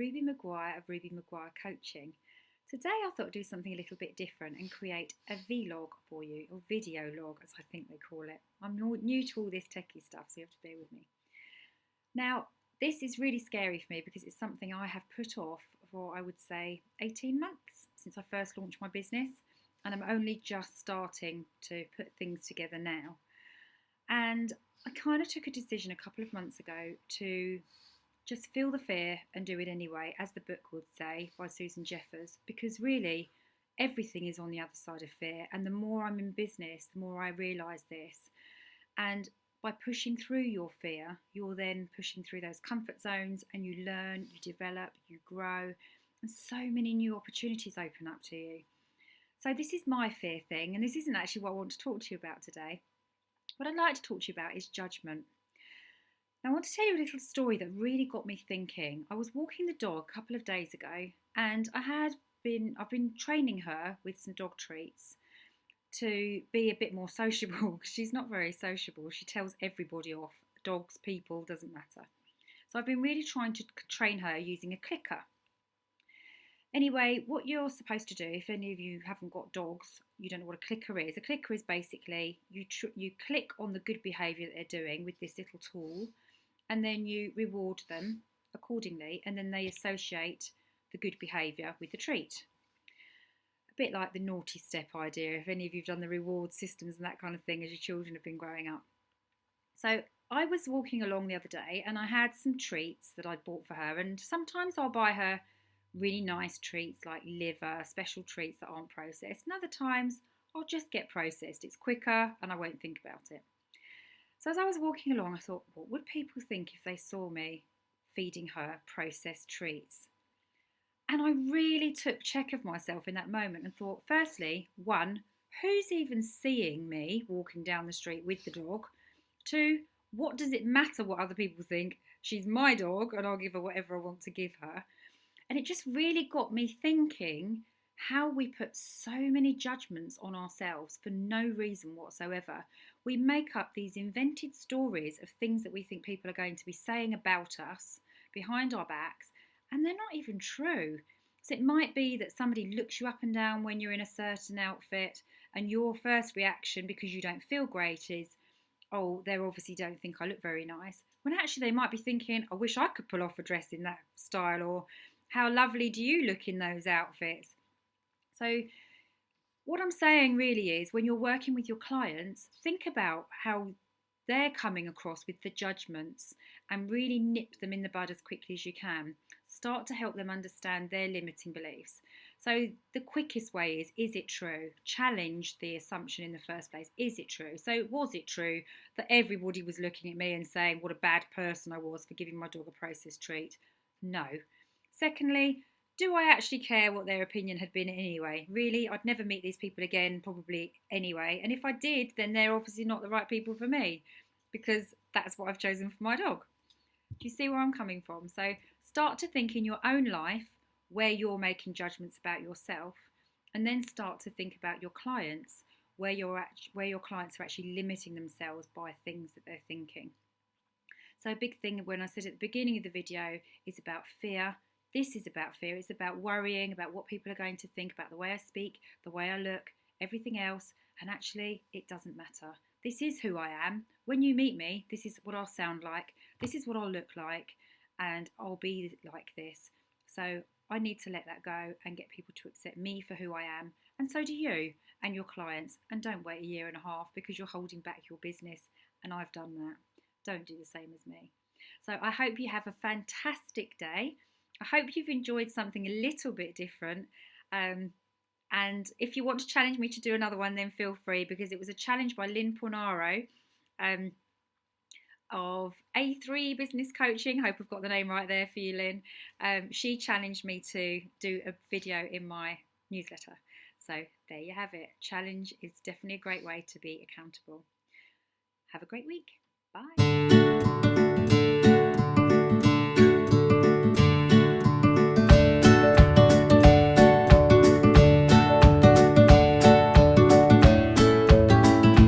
Ruby Maguire of Ruby Maguire Coaching. Today I thought I'd do something a little bit different and create a vlog for you, or video log as I think they call it. I'm new to all this techie stuff, so you have to bear with me. Now, this is really scary for me because it's something I have put off for, I would say, 18 months since I first launched my business, and I'm only just starting to put things together now. And I kind of took a decision a couple of months ago to just feel the fear and do it anyway, as the book would say by Susan Jeffers, because really everything is on the other side of fear. And the more I'm in business, the more I realise this. And by pushing through your fear, you're then pushing through those comfort zones and you learn, you develop, you grow, and so many new opportunities open up to you. So this is my fear thing, and this isn't actually what I want to talk to you about today. What I'd like to talk to you about is judgment. Now, I want to tell you a little story that really got me thinking. I was walking the dog a couple of days ago, and I've been training her with some dog treats to be a bit more sociable, because she's not very sociable. She tells everybody off, dogs, people, doesn't matter. So I've been really trying to train her using a clicker. Anyway, what you're supposed to do, if any of you haven't got dogs, you don't know what a clicker is. A clicker is basically you click on the good behaviour that they're doing with this little tool, and then you reward them accordingly, and then they associate the good behaviour with the treat. A bit like the naughty step idea, if any of you have done the reward systems and that kind of thing as your children have been growing up. So I was walking along the other day and I had some treats that I'd bought for her, and sometimes I'll buy her really nice treats like liver, special treats that aren't processed, and other times I'll just get processed. It's quicker and I won't think about it. So as I was walking along, I thought, what would people think if they saw me feeding her processed treats? And I really took check of myself in that moment and thought, firstly, one, who's even seeing me walking down the street with the dog? Two, what does it matter what other people think? She's my dog and I'll give her whatever I want to give her. And it just really got me thinking how we put so many judgments on ourselves for no reason whatsoever. We make up these invented stories of things that we think people are going to be saying about us behind our backs, and they're not even true. So it might be that somebody looks you up and down when you're in a certain outfit, and your first reaction, because you don't feel great, is, oh, they obviously don't think I look very nice. When actually they might be thinking, I wish I could pull off a dress in that style, or how lovely do you look in those outfits? So what I'm saying really is, when you're working with your clients, think about how they're coming across with the judgments and really nip them in the bud as quickly as you can. Start to help them understand their limiting beliefs. So the quickest way is it true? Challenge the assumption in the first place. Is it true? So was it true that everybody was looking at me and saying what a bad person I was for giving my dog a processed treat? No. Secondly, do I actually care what their opinion had been anyway? Really, I'd never meet these people again, probably anyway. And if I did, then they're obviously not the right people for me, because that's what I've chosen for my dog. Do you see where I'm coming from? So start to think in your own life where you're making judgments about yourself, and then start to think about your clients, where your clients are actually limiting themselves by things that they're thinking. So a big thing, when I said at the beginning of the video, is about fear. This is about fear. It's about worrying about what people are going to think about the way I speak, the way I look, everything else. And actually, it doesn't matter. This is who I am. When you meet me, this is what I'll sound like. This is what I'll look like. And I'll be like this. So I need to let that go and get people to accept me for who I am. And so do you and your clients. And don't wait a year and a half because you're holding back your business. And I've done that. Don't do the same as me. So I hope you have a fantastic day. I hope you've enjoyed something a little bit different. And if you want to challenge me to do another one, then feel free, because it was a challenge by Lynn Pornaro of A3 Business Coaching. Hope I've got the name right there for you, Lynn. She challenged me to do a video in my newsletter. So there you have it. Challenge is definitely a great way to be accountable. Have a great week. Bye.